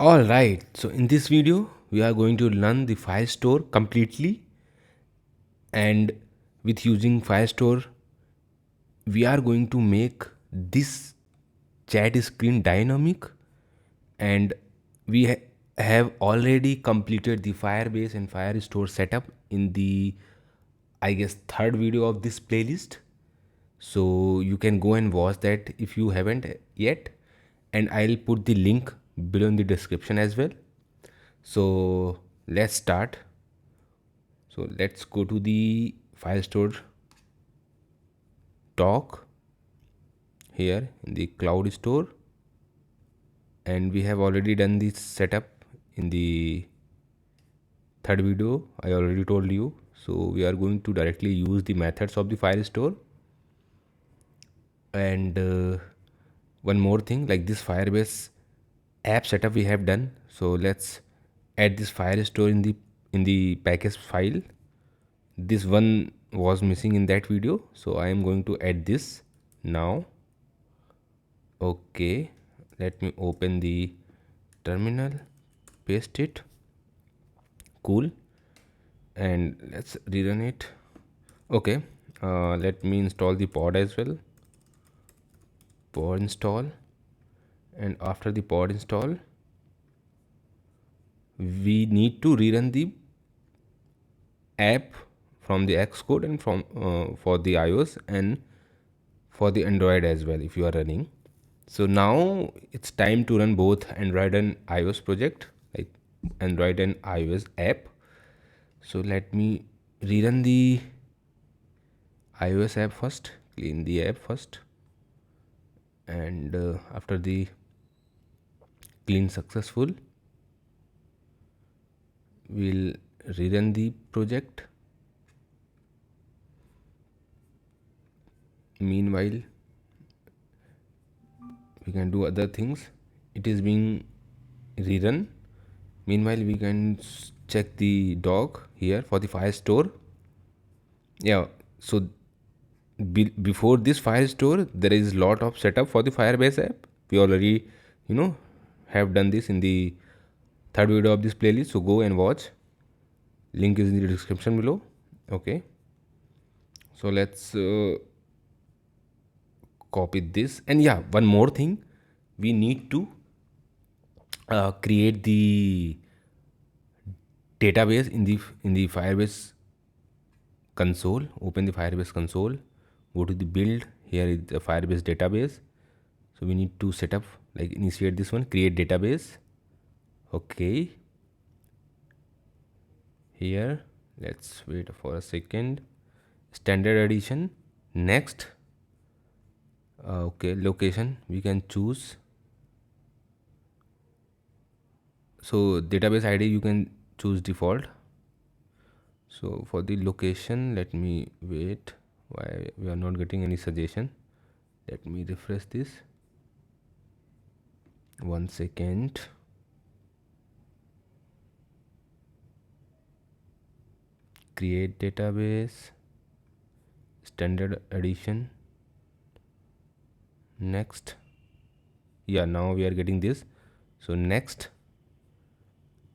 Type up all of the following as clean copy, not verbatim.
Alright, so in this video, we are going to learn the Firestore completely, and with using Firestore, we are going to make this chat screen dynamic, and we have already completed the Firebase and Firestore setup in the, I guess, third video of this playlist. So you can go and watch that if you haven't yet, and I'll put the link below in the description as well. So let's start. So let's go to the Firestore dock here in the cloud store, and we have already done this setup in the third video. I already told you. So we are going to directly use the methods of the Firestore. And one more thing, like this Firebase app setup we have done. So let's add this Firestore in the package file. This one was missing in that video, so I am going to add this now. Okay, let me open the terminal, paste it. Cool, and let's rerun it. Okay, let me install the pod as well. Pod install, and after the pod install, we need to rerun the app from the Xcode and from for the iOS and for the Android as well if you are running. So now it's time to run both Android and iOS project, like Android and iOS app. So let me rerun the iOS app first, clean the app first, and after the clean successful, we'll rerun the project. Meanwhile, we can do other things. It is being rerun. Meanwhile, we can check the dock here for the Firestore. Yeah, so before this Firestore, there is lot of setup for the Firebase app. We already, have done this in the third video of this playlist. So go and watch. Link is in the description below. Okay. So let's copy this, and yeah, one more thing, we need to create the database in the Firebase console. Open the Firebase console, go to the build. Here is the Firebase database. So we need to set up, like, initiate this one, create database. Okay, here let's wait for a second. Standard edition. Next. Okay, location we can choose. So database ID you can choose default. So for the location, let me wait. Why we are not getting any suggestion? Let me refresh this. 1 second. Create database, standard edition. Next. Yeah, now we are getting this. So next,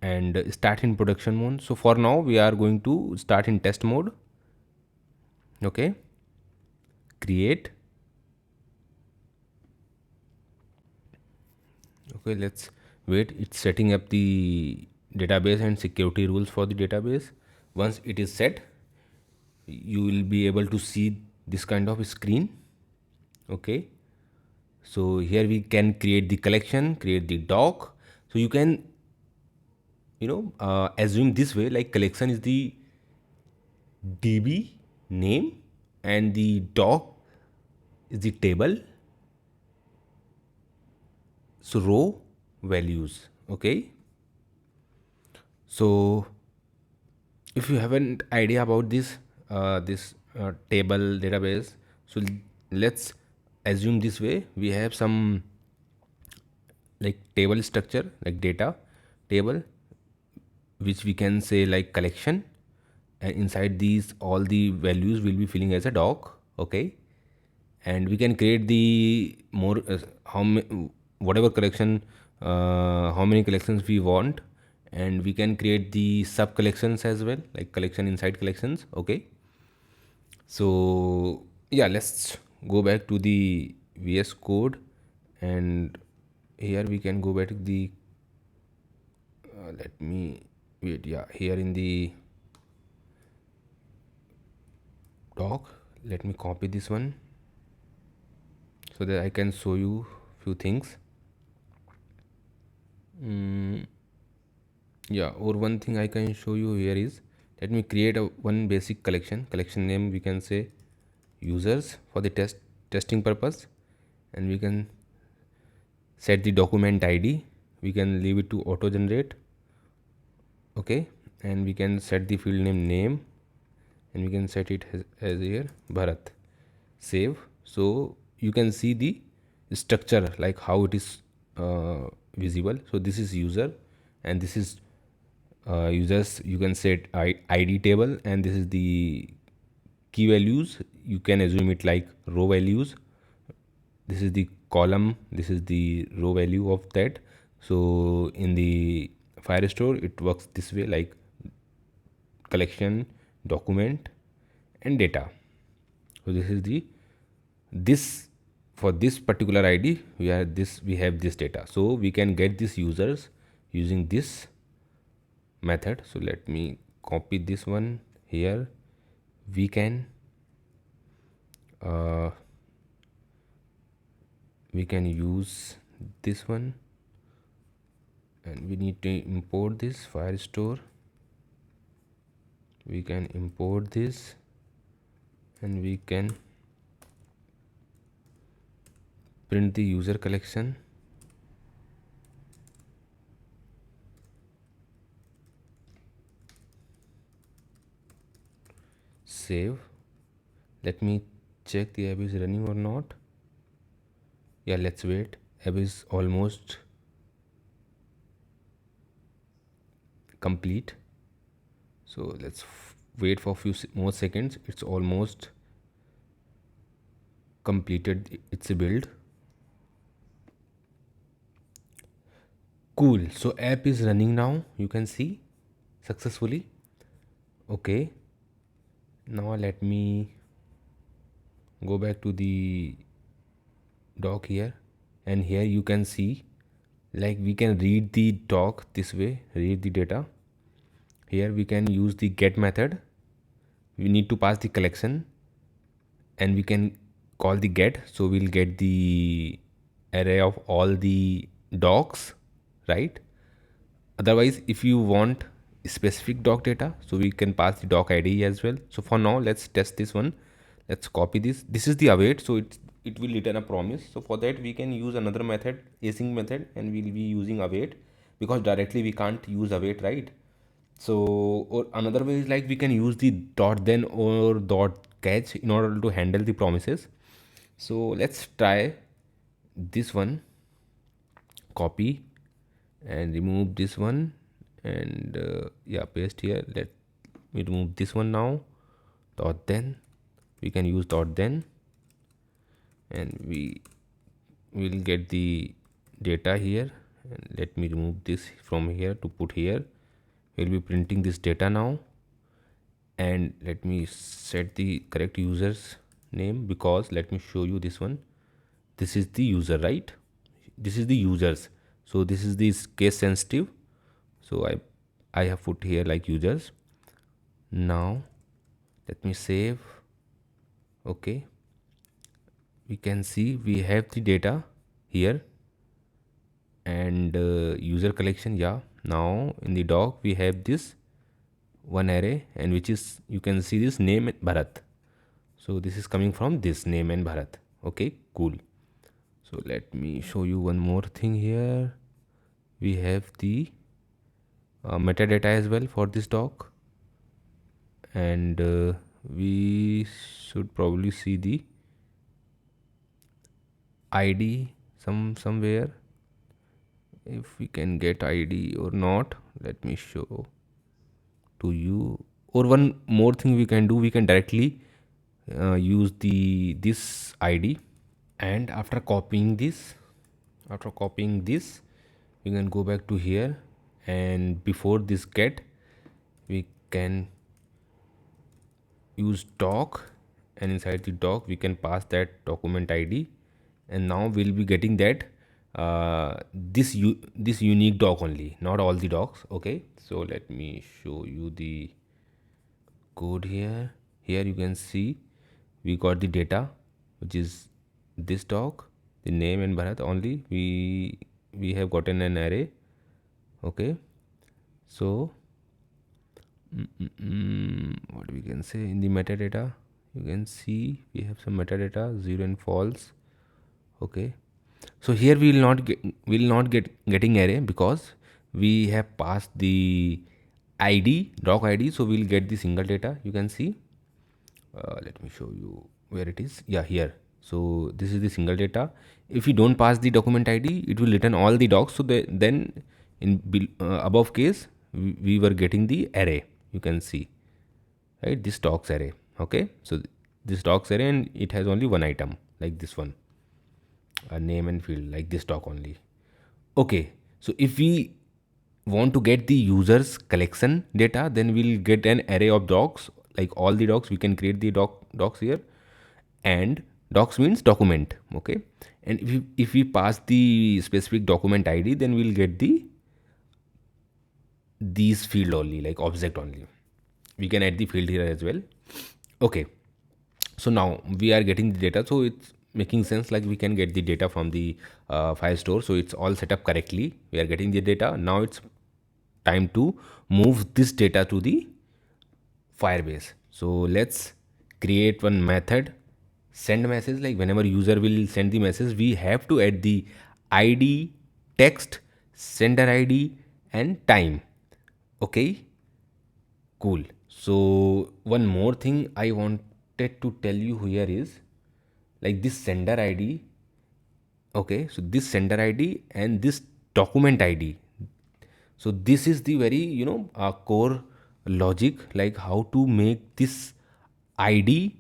and start in production mode. So for now we are going to start in test mode. Okay, create. Okay, let's wait. It's setting up the database and security rules for the database. Once it is set, you will be able to see this kind of screen. Okay, so here we can create the collection, create the doc. So you can assume this way, like collection is the DB name and the doc is the table, so row values. Okay, so if you haven't idea about this table database, so let's assume this way. We have some like table structure, like data table, which we can say like collection, and inside these all the values will be filling as a doc. Okay, and we can create the more whatever collection how many collections we want, and we can create the sub collections as well, like collection inside collections. Okay, so yeah, let's go back to the VS Code, and here we can go back to the let me wait, yeah, here in the doc, let me copy this one so that I can show you few things. Yeah, or one thing I can show you here is, let me create a one basic collection name, we can say users for the testing purpose, and we can set the document ID, we can leave it to auto generate. Okay, and we can set the field name, and we can set it as here Bharat. Save. So you can see the structure, like how it is visible. So this is user, and this is users, you can set ID table, and this is the key values, you can assume it like row values. This is the column, this is the row value of that. So in the Firestore it works this way, like collection, document, and data. So this is the this for this particular ID we have this data, so we can get these users using this method. So let me copy this one here. We can use this one, and we need to import this Firestore. We can import this, and we can print the user collection. Save. Let me check the app is running or not. Yeah, let's wait. App is almost complete, so let's wait for a few more seconds. It's almost completed its build. Cool. So app is running now, you can see successfully. Okay, now let me go back to the doc here, and here you can see, like we can read the doc this way, read the data. Here we can use the get method, we need to pass the collection, and we can call the get, so we'll get the array of all the docs, right? Otherwise, if you want specific doc data, so we can pass the doc ID as well. So for now, let's test this one. Let's copy this. This is the await, so it will return a promise. So for that, we can use another method, async method, and we'll be using await, because directly we can't use await, right? So, or another way is like we can use the dot then or dot catch in order to handle the promises. So let's try this one. Copy and remove this one, and yeah, paste here. Let me remove this one now. Dot then, we can use dot then, and we will get the data here. And let me remove this from here to put here. We'll be printing this data now, and let me set the correct user's name, because let me show you this one. This is the user, right? This is the users, so this is this case sensitive, so I have put here like users. Now let me save. Okay, we can see we have the data here, and user collection. Yeah, now in the doc we have this one array, and which is, you can see this name Bharat, so this is coming from this name and Bharat. Okay, cool. So let me show you one more thing here. We have the metadata as well for this doc, and we should probably see the ID somewhere, if we can get ID or not. Let me show to you. Or one more thing we can do, we can directly use this ID, and after copying this, we can go back to here, and before this get we can use doc, and inside the doc we can pass that document id, and now we'll be getting that this unique doc only, not all the docs. Okay, so let me show you the code here. Here you can see we got the data, which is this doc, the name and Bharat only. We have gotten an array. Okay, so what we can say in the metadata, you can see we have some metadata, 0 and false. Okay, so here we will not get getting array because we have passed the id, doc id, so we'll get the single data. You can see, let me show you where it is. Yeah, here. So this is the single data. If we don't pass the document id, it will return all the docs. So then in above case we were getting the array. You can see, right, this docs array. Okay, so this docs array, and it has only one item like this one, a name and field, like this doc only. Okay, so if we want to get the users collection data, then we'll get an array of docs, like all the docs. We can create the docs here, and docs means document. Okay, and if we pass the specific document id, then we'll get these field only, like object only. We can add the field here as well. Okay, so now we are getting the data, so it's making sense, like we can get the data from the Firestore. So it's all set up correctly, we are getting the data. Now it's time to move this data to the Firebase. So let's create one method, send message. Like whenever user will send the message, we have to add the id, text, sender id and time. Okay, cool. So one more thing I wanted to tell you here is, like this sender id. Okay, so this sender id and this document id, so this is the very core logic, like how to make this id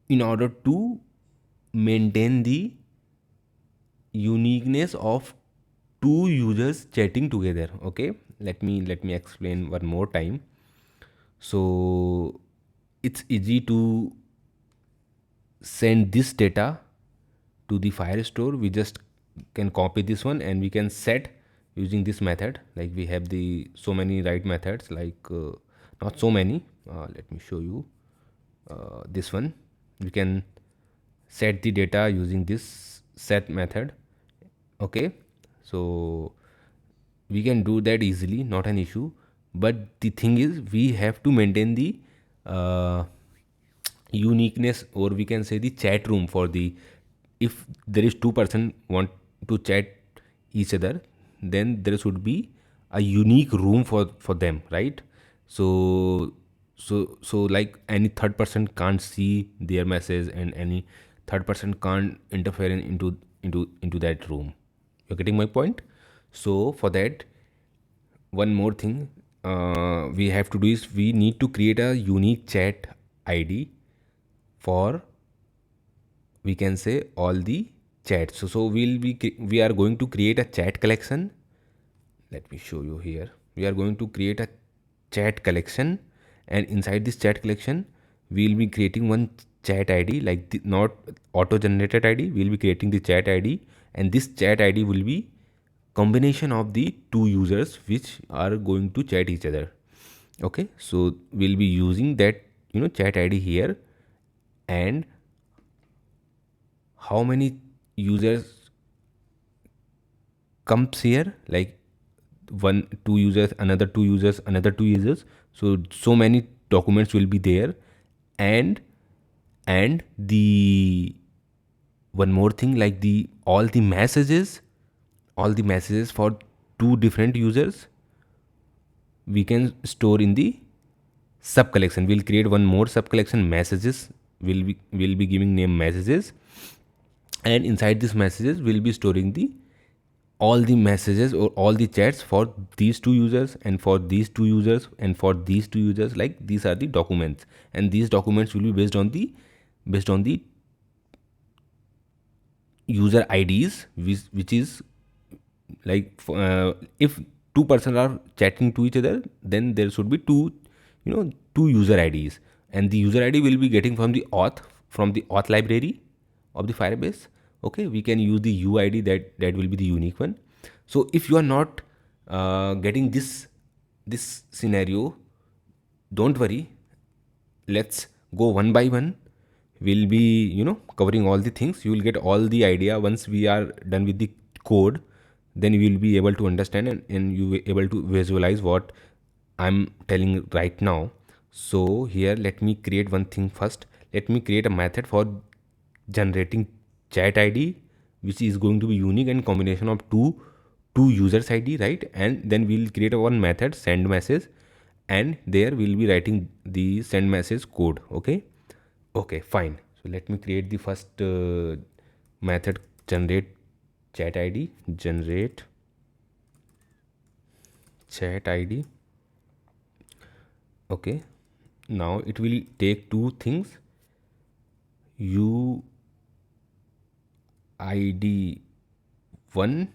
in order to maintain the uniqueness of two users chatting together. Okay, let me explain one more time. So it's easy to send this data to the Firestore. We just can copy this one and we can set using this method. Like we have the so many write methods, like not so many. Let me show you this one. We can set the data using this set method. Okay, so we can do that easily, not an issue. But the thing is, we have to maintain the uniqueness, or we can say the chat room for the, if there is two-person want to chat each other, then there should be a unique room for them, right? So like any third person can't see their message, and any third person can't interfere into that room. You're getting my point? So for that, one more thing we have to do is, we need to create a unique chat id for, we can say, all the chats. So we are going to create a chat collection. Let me show you here. We are going to create a chat collection, and inside this chat collection we'll be creating one chat id, like not auto generated id. We'll be creating the chat id, and this chat id will be combination of the two users which are going to chat each other. Okay, so we'll be using that chat id here, and how many users comes here, like one, two users, another two users, another two users. So many documents will be there, and the one more thing, like the all the messages for two different users we can store in the sub collection. We'll create one more sub collection, messages. Will be giving name messages, and inside these messages we'll be storing the all the messages or all the chats for these two users, and for these two users, and for these two users. Like these are the documents, and these documents will be based on the user IDs, which is if two persons are chatting to each other, then there should be two user IDs, and the user ID will be getting from the auth library of the Firebase. Okay, we can use the UID, that will be the unique one. So if you are not getting this scenario, don't worry, let's go one by one. We'll be covering all the things. You will get all the idea once we are done with the code. Then you will be able to understand, and you will be able to visualize what I'm telling right now. So here, let me create one thing first. Let me create a method for generating chat ID, which is going to be unique and combination of two users ID, right? And then we'll create a one method send message, and there we'll be writing the send message code. Okay, fine. So let me create the first method, generate chat ID, generate chat ID. Okay, now it will take two things, UID 1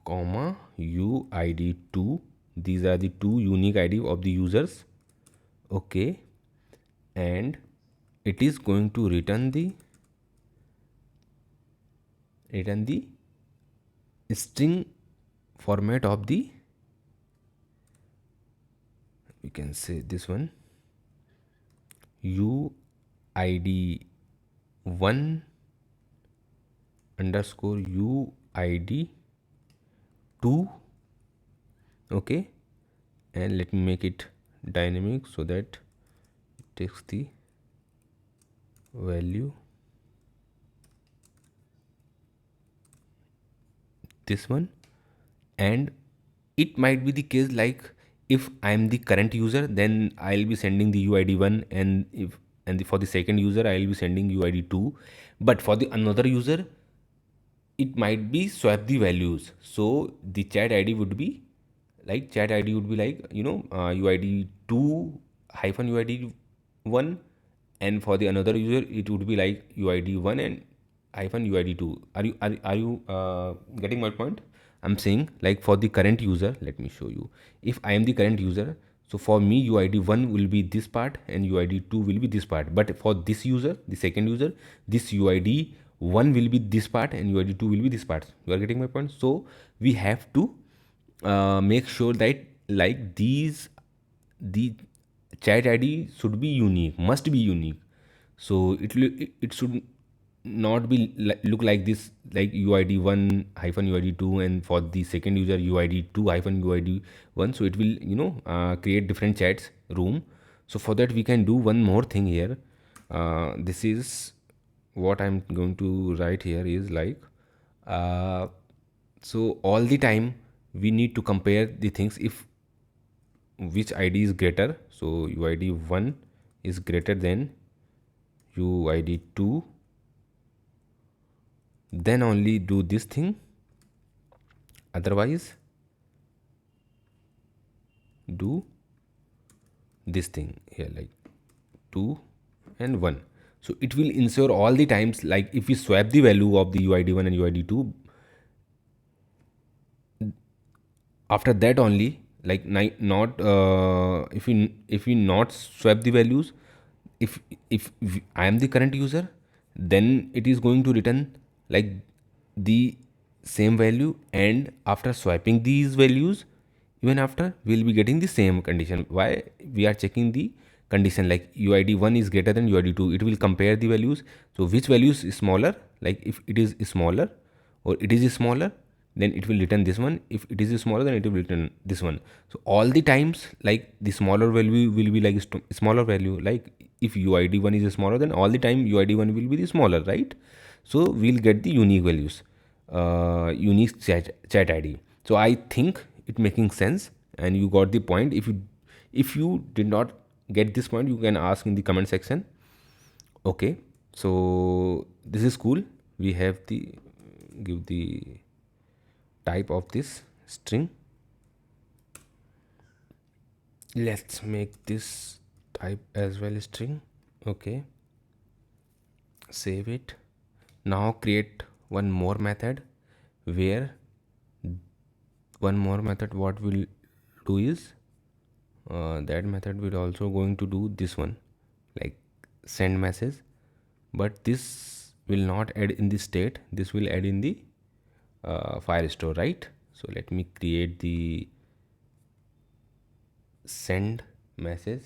comma UID 2. These are the two unique ID of the users. Okay, and it is going to return the string format of the, we can say this one, UID 1 underscore UID 2. Okay, and let me make it dynamic so that it takes the value, this one. And it might be the case, like if I am the current user, then I'll be sending the UID 1, and for the second user I'll be sending UID 2. But for the another user, it might be swap the values. So the chat ID would be like UID 2 hyphen UID 1, and for the another user it would be like UID 1 and hyphen UID 2. Are you getting my point? I'm saying, like, for the current user, let me show you. If I am the current user, so for me UID 1 will be this part and UID 2 will be this part. But for this user, the second user, this UID 1 will be this part and UID 2 will be this part. You are getting my point? So we have to make sure that, like, the chat ID should be unique, must be unique. So it should not be look like this, like UID 1 hyphen UID 2, and for the second user UID 2 hyphen UID 1. So it will create different chats room. So for that we can do one more thing here. This is what I'm going to write here is like, so all the time we need to compare the things, if which ID is greater. So UID 1 is greater than UID 2, then only do this thing. Otherwise do this thing here, like 2 and 1. So it will ensure all the times, like if we swap the value of the UID 1 and UID 2, after that only, like not if we not swap the values, if I am the current user, then it is going to return like the same value, and after swiping these values, even after, we'll be getting the same condition. Why? We are checking the condition, like UID 1 is greater than UID 2. It will compare the values. So which values is smaller, like if it is smaller or it is smaller, then it will return this one. If it is smaller, then it will return this one. So all the times, like the smaller value will be like smaller value. Like if UID 1 is smaller, then all the time UID 1 will be the smaller, right? So we'll get the unique values, unique chat ID. So I think it making sense and you got the point. If you did not get this point, you can ask in the comment section. Okay, so this is cool. We have the give the type of this string. Let's make this type as well string. Okay, save it. Now create one more method where one more method what will do is that method will also going to do this one, like send message, but this will not add in the state, this will add in the Firestore, right? So let me create the send message,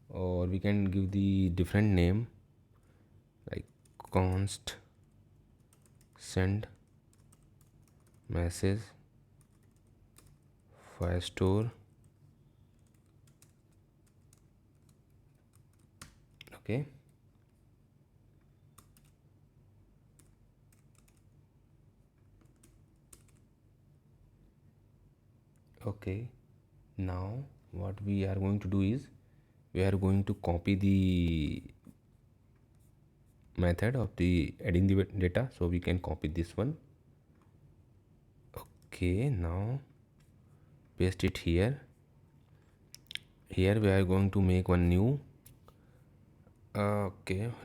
or we can give the different name like const send message Firestore. Okay, okay, now what we are going to do is we are going to copy the method of the adding the data, so we can copy this one. Okay, now paste it here. Here we are going to make one new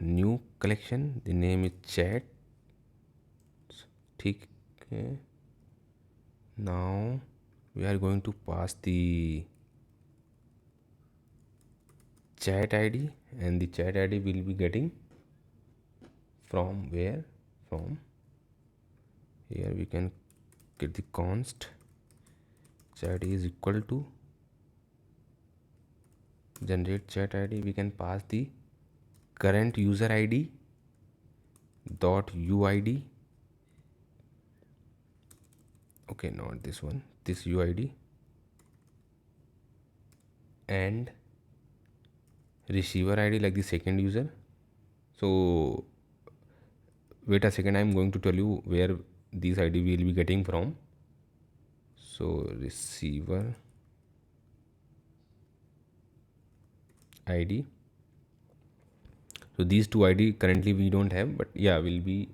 new collection, the name is chat. Okay, now we are going to pass the chat id, and the chat id will be getting from where, from here we can get the const chat is equal to generate chat id, we can pass the current user id dot uid, okay, not this one, this uid, and receiver id like the second user. So wait a second, I'm going to tell you where this id will be getting from. So receiver id, so these two id currently we don't have, but yeah, we'll be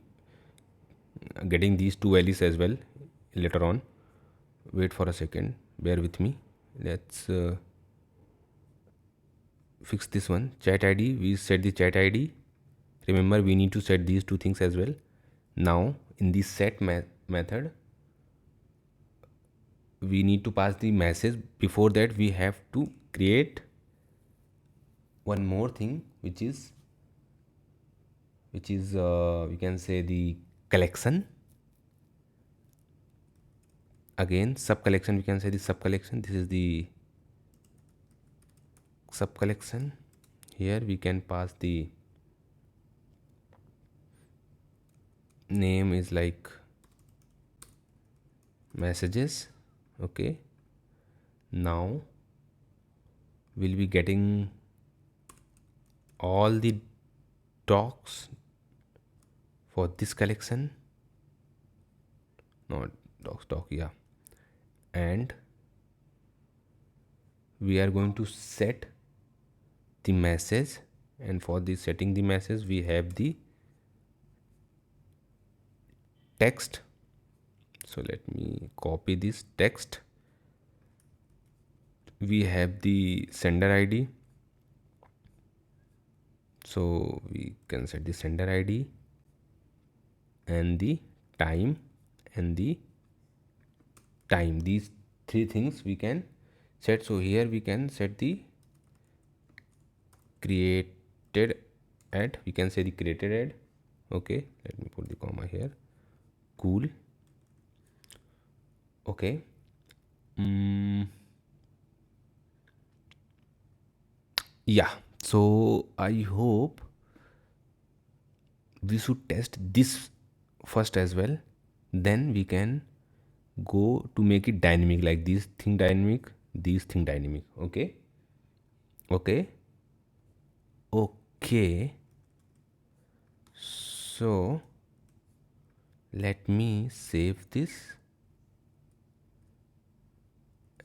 getting these two values as well later on. Wait for a second, bear with me. Let's fix this one. Chat id, we set the chat id, remember we need to set these two things as well. Now in the set method we need to pass the message. Before that we have to create one more thing, which is we can say the collection. Again sub collection, we can say the sub collection, this is the sub collection. Here we can pass the name is like messages. Okay, now we'll be getting all the docs for this collection, not docs, doc, yeah, and we are going to set the message, and for this setting the message we have the text. So let me copy this text. We have the sender id, so we can set the sender id and the time and the time, these three things we can set. So here we can set the created at, we can say the created at. Okay, let me put the comma here. Cool. Okay, yeah, so I hope we should test this first as well, then we can go to make it dynamic, like this thing dynamic, this thing dynamic. Okay, okay, okay, so let me save this,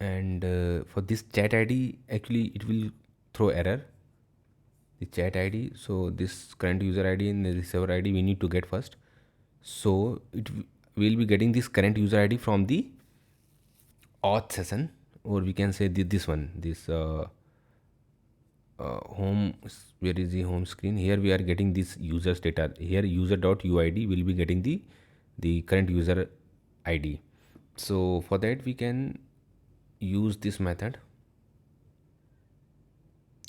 and for this chat id actually it will throw error, the chat id. So this current user id and the receiver id we need to get first, so it will be getting this current user id from the auth session, or we can say this one, this home, where is the home screen? Here we are getting this users data, here user.uid will be getting the current user id. So for that we can use this method.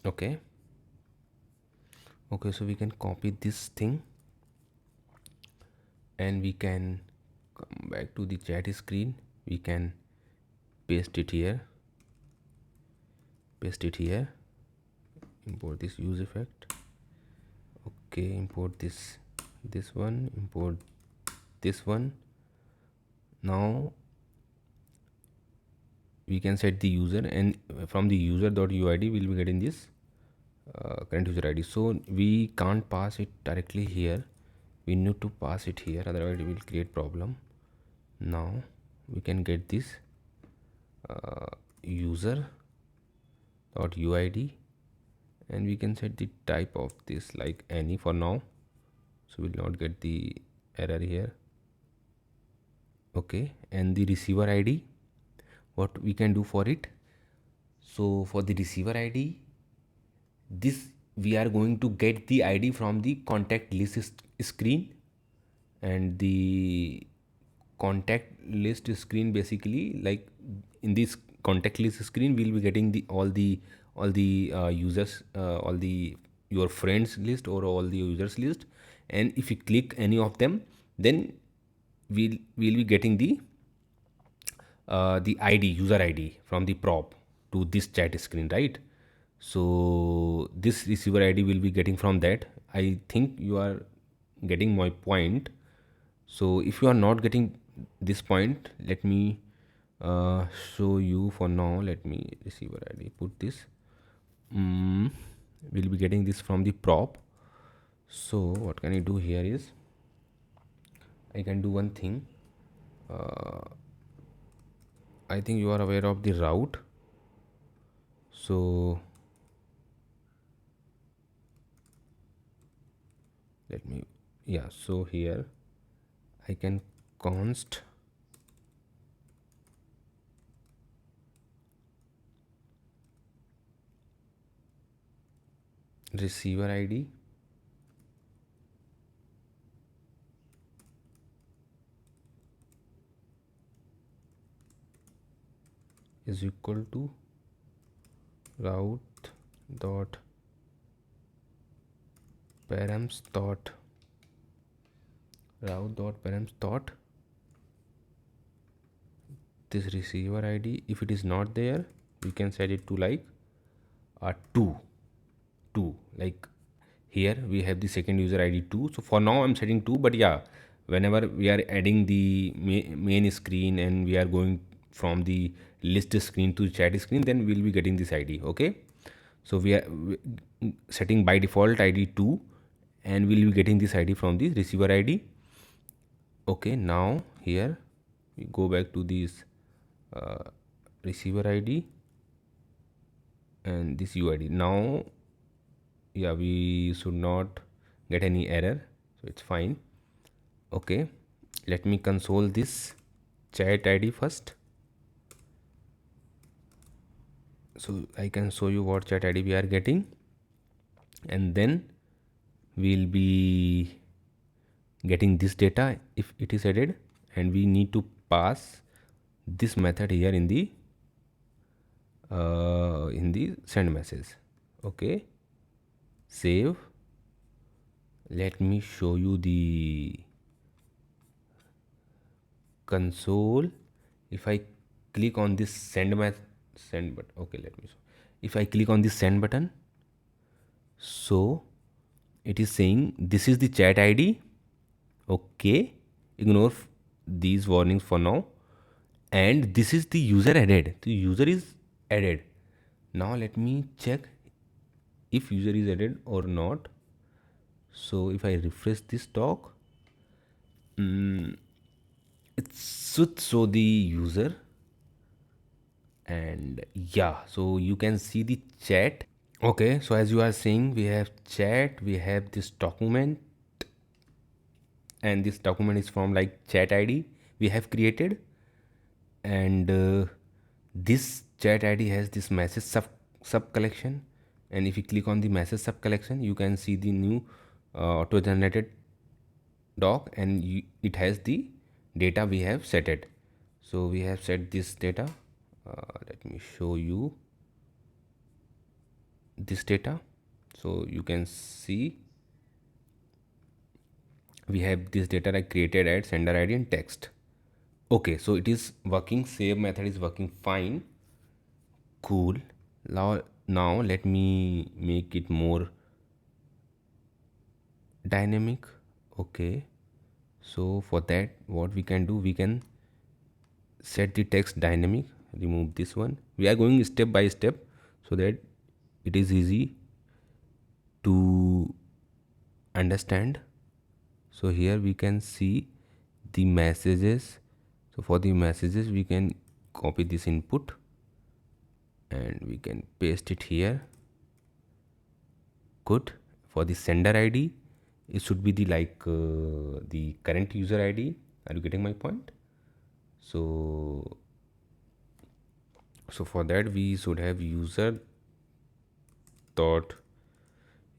Okay, so we can copy this thing and we can come back to the chat screen. We can paste it here, import this use effect. Okay, import this one, import this one. Now we can set the user, and from the user.uid we'll be getting this current user id. So we can't pass it directly here, we need to pass it here, otherwise it will create problem. Now we can get this user.uid, and we can set the type of this like any for now, so we'll not get the error here. Okay, and the receiver id, what we can do for it? So for the receiver id, this we are going to get the id from the contact list screen, and the contact list screen basically, like in this contact list screen we'll be getting the all the users, all the your friends list or all the users list, and if you click any of them, then we'll be getting the id, user id from the prop to this chat screen, right? So this receiver id will be getting from that. I think you are getting my point. So if you are not getting this point, let me show you for now. Let me receiver id put this. We'll be getting this from the prop. So what can I do here is, I can do one thing. I think you are aware of the route. So let me, yeah, so here I can const receiver id is equal to route dot params dot this receiver id. If it is not there, we can set it to like 2, like here we have the second user id 2. So for now I'm setting 2, but yeah, whenever we are adding the main screen and we are going from the list screen to chat screen, then we'll be getting this id. Okay, so we are setting by default id 2, and we'll be getting this id from the receiver id. Okay, now here we go back to this receiver id and this uid. Now yeah, we should not get any error, so it's fine. Okay, let me console this chat id first, so I can show you what chat id we are getting, and then we'll be getting this data if it is added, and we need to pass this method here in the send message. Okay, save. Let me show you the console. If I click on this send button, okay, let me show. If I click on this send button, so it is saying this is the chat id. Okay, ignore these warnings for now, and this is the user added. The user is added. Now let me check if user is added or not. So if I refresh this doc, it should show the user, and yeah, so you can see the chat. Okay, so as you are seeing, we have chat, we have this document, and this document is from like chat id we have created, and this chat id has this message sub collection, and if you click on the message sub collection, you can see the new auto generated doc, and it has the data we have set it. So we have set this data. Let me show you this data. So you can see we have this data like created at sender ID and text. Okay, so it is working. Save method is working fine. Cool. Now let me make it more dynamic. Okay, so for that what we can do, we can set the text dynamic. Remove this one. We are going step by step so that it is easy to understand. So here we can see the messages. So for the messages we can copy this input and we can paste it here. Good. For the sender ID, it should be the the current user ID. Are you getting my point? So for that we should have user dot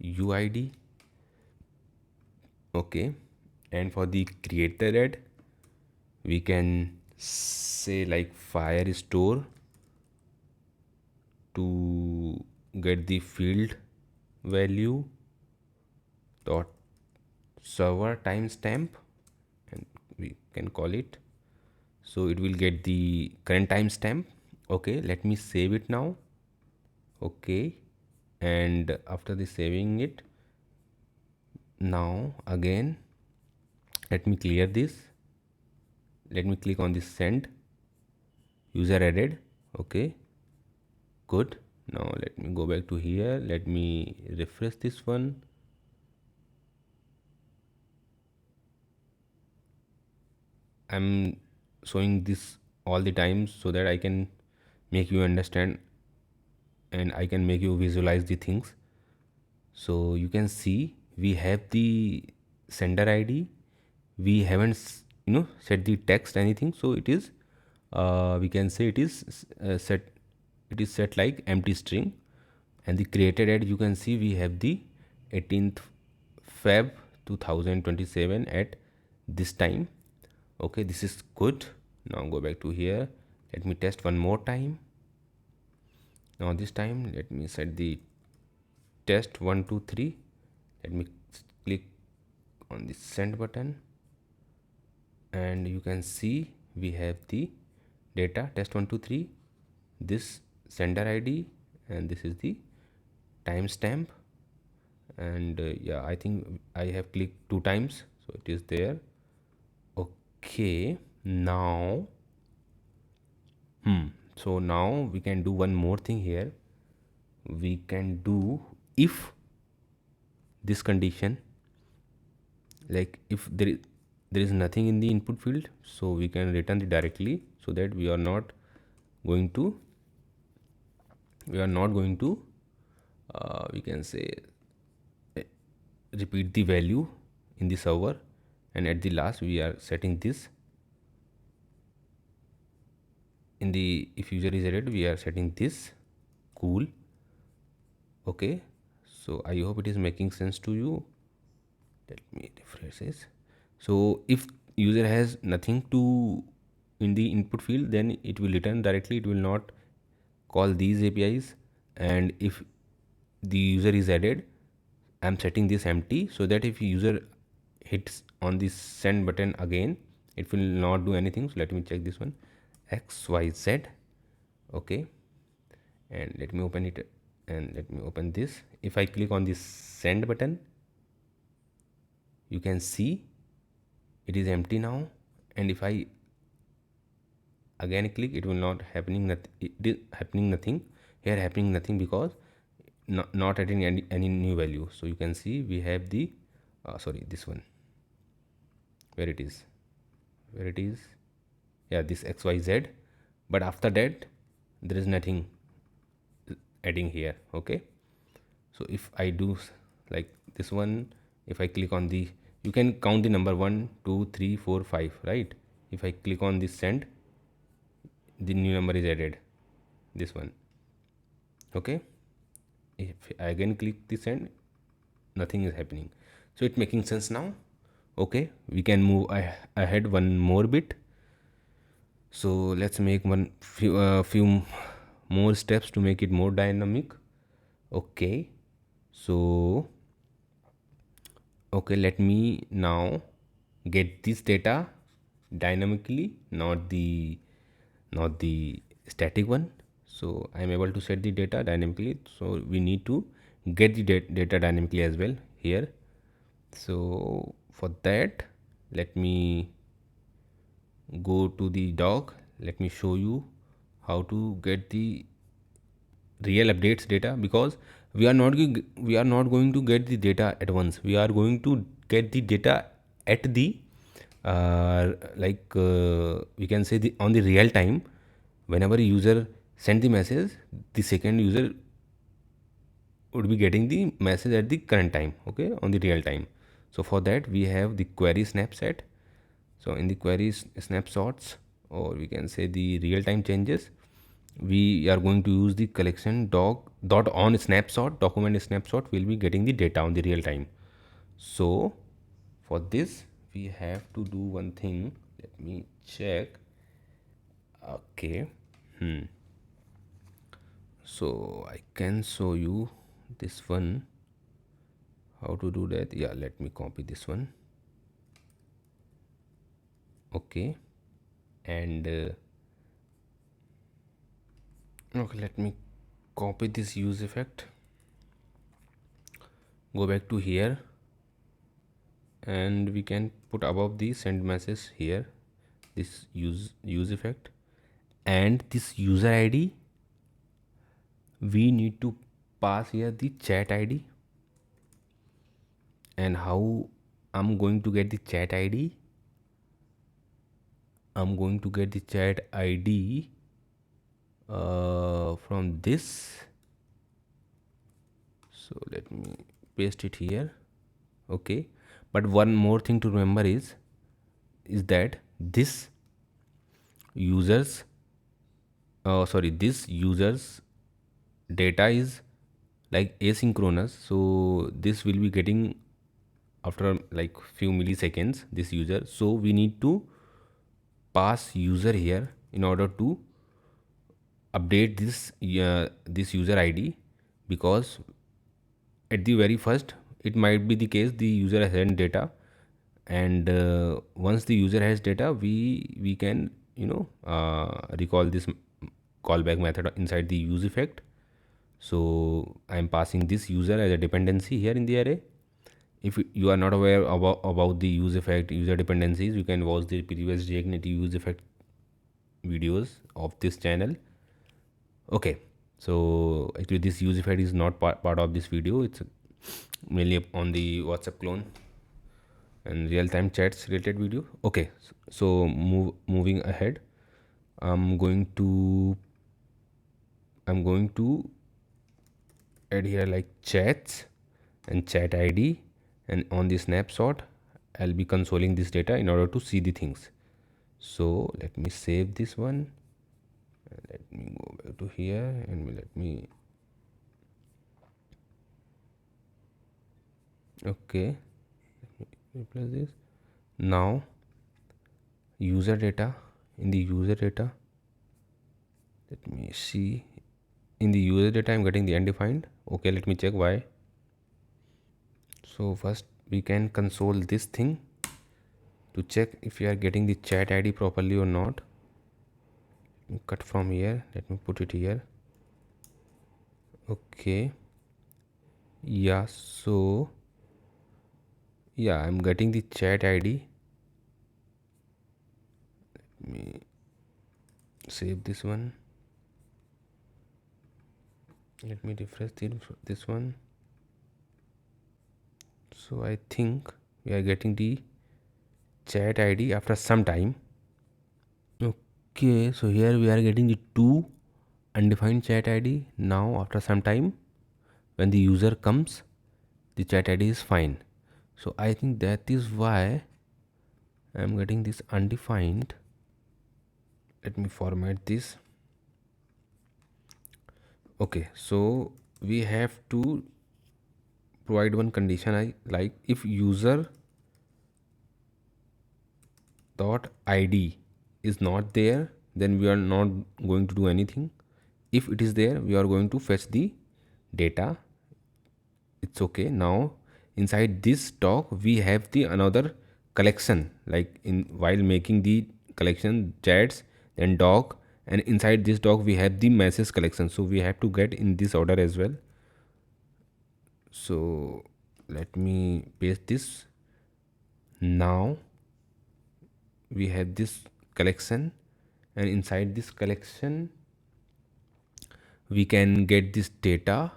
uid. Okay, and for the creator ad, we can say like Firestore to get the field value dot server timestamp, and we can call it, so it will get the current timestamp. Okay, let me save it now. Okay, and after the saving it, now again let me clear this. Let me click on this send user added. Okay, good. Now let me go back to here. Let me refresh this one. I'm showing this all the time so that I can make you understand and I can make you visualize the things. So you can see we have the sender ID. We haven't set the text anything, so it is we can say it is set, it is set like empty string. And the created ad, you can see we have the 18th Feb 2027 at this time. Okay, this is good. Now go back to here. Let me test one more time. Now this time let me set the test 1 2 3. Let me click on the send button and you can see we have the data test 1 2 3, this sender ID, and this is the timestamp. And yeah, I think I have clicked 2 times, so it is there. Okay, now so now we can do one more thing here. We can do if this condition, like if there is nothing in the input field, so we can return it directly, so that we are not going to we can say repeat the value in the server, and at the last we are setting this in the, if user is added, we are setting this. Cool. Okay, so I hope it is making sense to you. Let me refresh this. So if user has nothing to in the input field, then it will return directly, it will not call these APIs. And if the user is added, I'm setting this empty, so that if user hits on this send button again, it will not do anything. So let me check this one, XYZ. Okay, and let me open it, and let me open this. If I click on this send button, you can see it is empty now. And if I again click, it will not happening nothing. It is happening nothing here, happening nothing because not adding any new value. So you can see we have the sorry, this one, where it is, yeah, this XYZ. But after that there is nothing adding here. Okay, so if I do like this one, if I click on the, you can count the number 1 2 3 4 5, right? If I click on this send, the new number is added, this one. Okay, if I again click this send, nothing is happening. So it's making sense now. Okay, we can move ahead one more bit. So let's make few more steps to make it more dynamic. Okay, so okay, let me now get this data dynamically, not the static one. So I'm able to set the data dynamically, so we need to get the data dynamically as well here. So for that, let me go to the doc. Let me show you how to get the real updates data, because we are not going to get the data at once. We are going to get the data at the we can say the on the real time. Whenever a user send the message, the second user would be getting the message at the current time, okay, on the real time. So for that we have the query snapshot. So in the queries snapshots, or we can say the real time changes, we are going to use the collection dot on snapshot document snapshot will be getting the data on the real time. So for this we have to do one thing. Let me check. Okay. So I can show you this one, how to do that. Yeah, let me copy this one. Okay, and okay, let me copy this use effect, go back to here, and we can put above the send message here this use effect, and this user id we need to pass here the chat id. And how I'm going to get the chat id? I'm going to get the chat id from this. So let me paste it here. Okay, but one more thing to remember is that this users this users data is like asynchronous, so this will be getting after like few milliseconds, this user. So we need to pass user here in order to update this user id, because at the very first it might be the case the user has sent data, and once the user has data, we can recall this callback method inside the use effect. So I'm passing this user as a dependency here in the array. If you are not aware about the use effect user dependencies, you can watch the previous React Native use effect videos of this channel. Okay, so actually this use effect is not part of this video. It's mainly on the WhatsApp clone and real-time chats related video. Okay, so moving ahead, i'm going to I'm going to add here like chats and chat id, and on the snapshot I'll be consoling this data in order to see the things. So let me save this one, let me go back to here, and let me okay, replace this. Now user data, in the user data, let me see, in the user data I'm getting the undefined. Okay, let me check why. So first we can console this thing to check if you are getting the chat id properly or not. Cut from here, let me put it here. Okay, yeah, so yeah, I'm getting the chat id. Let me save this one, let me refresh this one. So I think we are getting the chat id after some time. Okay, so here we are getting the two undefined chat id. Now after some time, when the user comes, the chat id is fine. So I think that is why I'm getting this undefined. Let me format this. Okay, so we have to provide one condition, I like if user dot id is not there, then we are not going to do anything. If it is there, we are going to fetch the data. It's okay. Now inside this doc we have the another collection, like in while making the collection chats, then doc, and inside this doc we have the message collection, so we have to get in this order as well. So let me paste this. Now we have this collection, and inside this collection we can get this data.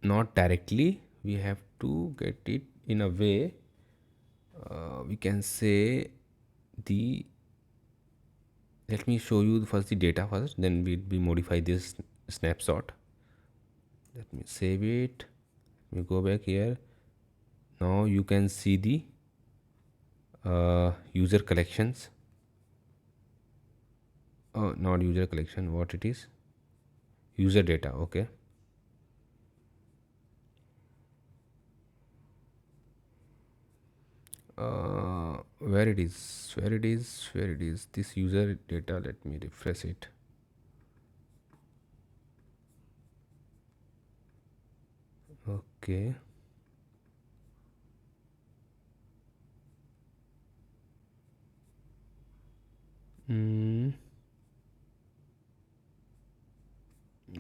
Not directly, we have to get it in a way, we can say the, let me show you first the data first, then we modify this snapshot. Let me save it. We go back here. Now you can see the user collections. Oh, not user collection, what it is, user data. Okay, where it is, this user data. Let me refresh it. Okay,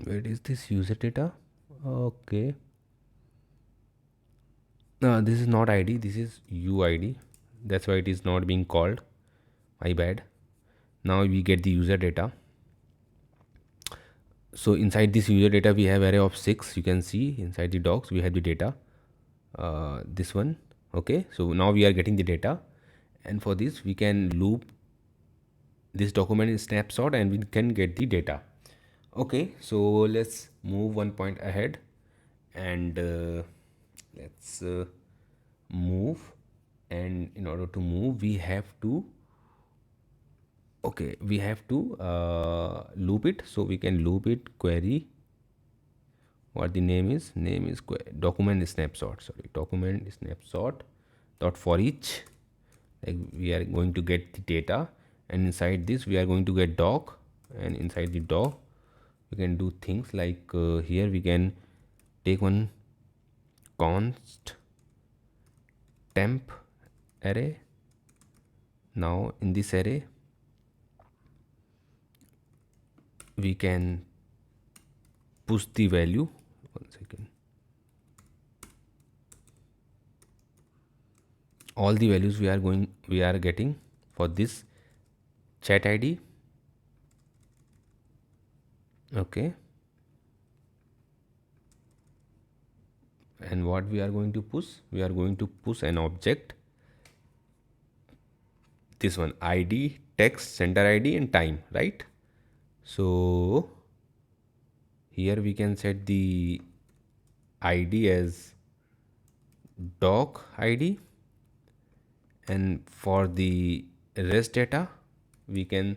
where is this user data? Okay, this is not id, this is uid, that's why it is not being called, my bad. Now we get the user data. So inside this user data we have array of 6. You can see inside the docs we have the data, this one. Okay, so now we are getting the data, and for this we can loop this document in snapshot and we can get the data. Okay, so let's move one point ahead, and let's move. And in order to move we have to, okay, we have to loop it. So we can loop it query, what the name is document snapshot, sorry, document snapshot dot for each. Like we are going to get the data, and inside this we are going to get doc, and inside the doc we can do things like here we can take one const temp array. Now in this array we can push the value, one second, all the values we are getting for this chat id. Okay, and what we are going to push, we are going to push an object, this one, id, text, sender id and time, right? So here we can set the id as doc id, and for the rest data we can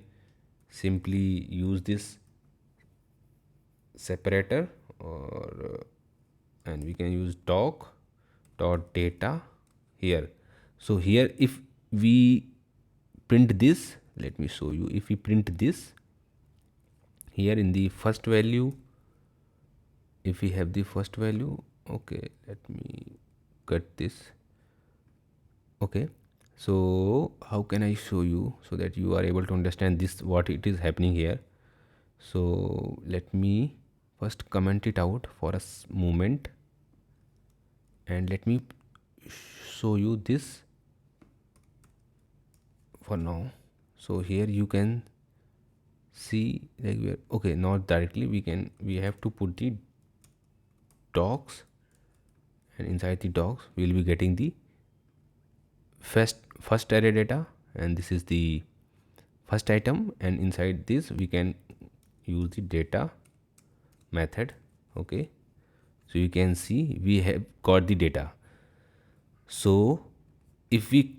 simply use this separator, or and we can use doc dot data here. So here if we print this, let me show you, if we print this here in the first value, if we have the first value, okay, let me cut this. Okay, so how can I show you so that you are able to understand this, what it is happening here? So let me first comment it out for a moment, and let me show you this for now. So here you can see, like we are, okay, not directly, we have to put the docs, and inside the docs we will be getting the first array data, and this is the first item, and inside this we can use the data method. Okay, so you can see we have got the data. So if we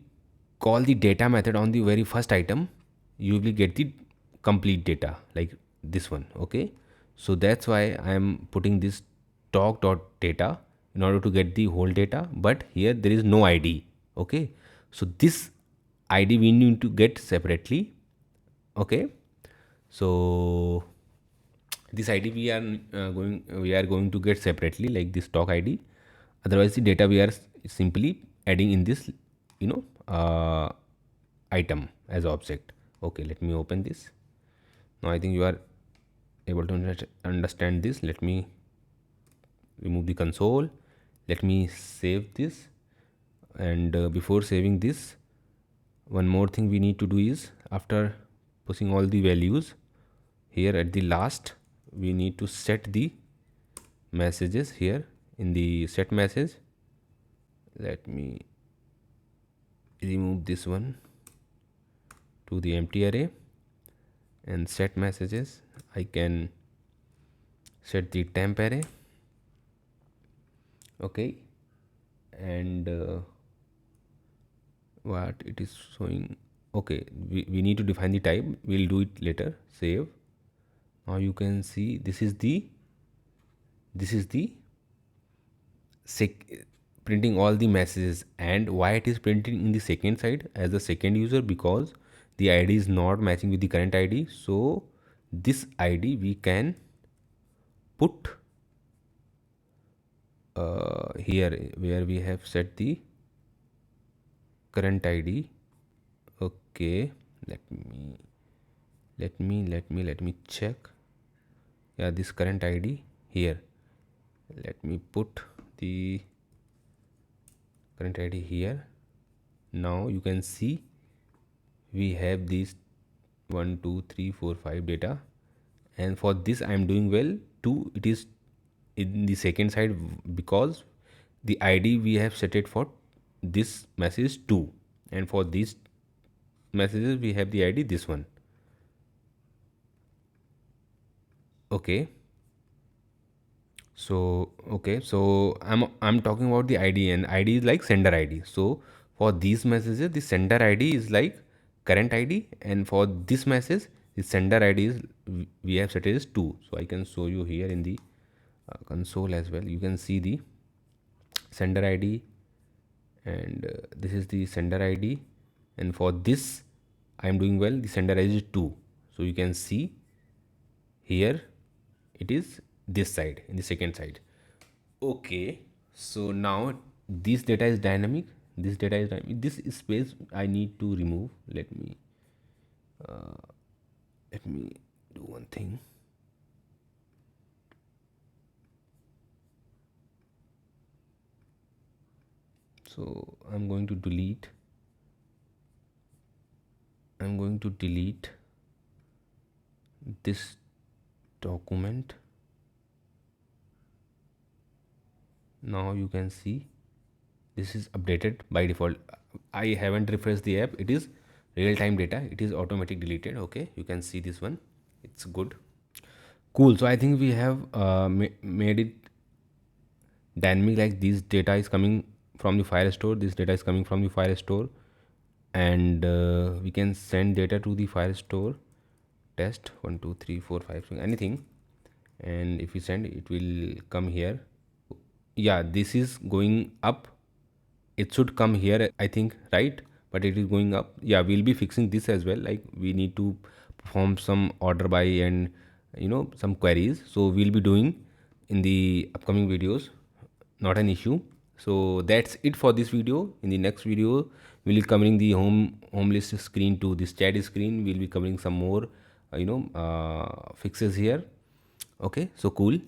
call the data method on the very first item, you will get the complete data like this one. Okay, so that's why I am putting this doc dot data in order to get the whole data, but here there is no id. Okay, so this ID we need to get separately. Okay, so this ID we are going to get separately, like this stock ID. Otherwise the data we are simply adding in this, you know, item as object. Okay, let me open this. Now I think you are able to understand this. Let me remove the console. Let me save this. And before saving this, one more thing we need to do is, after pushing all the values here, at the last we need to set the messages here in the set message. Let me remove this one to the empty array and set messages. I can set the temp array. Okay, and what it is showing. Okay, we need to define the type. We'll do it later. Save. Now you can see this is the printing all the messages. And why it is printing in the second side as the second user? Because the ID is not matching with the current ID. So this ID we can put here where we have set the current ID. Okay, let me check. Yeah, this current ID here. Let me put the current ID here. Now you can see we have these 1 2 3 4 5 data, and for this I am doing well. 2, it is in the second side because the ID we have set it for this message 2, and for these messages we have the ID this one. Okay, so I'm talking about the ID, and ID is like sender ID. So for these messages the sender ID is like current ID, and for this message the sender ID is we have set it as 2. So I can show you here in the console as well. You can see the sender ID, and this is the sender ID, and for this I am doing well. The sender ID is 2. So you can see here it is this side, in the second side. Okay, so now this data is dynamic. This data is dynamic. This space I need to remove. Let me do one thing. So I'm going to delete this document. Now you can see this is updated by default. I haven't refreshed the app. It is real-time data. It is automatic deleted. Okay, you can see this one. It's good. Cool. So I think we have made it dynamic. Like this data is coming from the Firestore. This data is coming from the Firestore, and we can send data to the Firestore test 1 2 3 4 5 6, anything, and if we send, it will come here. Yeah, this is going up. It should come here, I think, right? But it is going up. Yeah, we'll be fixing this as well. Like we need to perform some order by and some queries. So we'll be doing in the upcoming videos. Not an issue. So that's it for this video. In the next video, we'll be covering the home list screen to this chat screen. We'll be covering some more fixes here. Okay, so cool.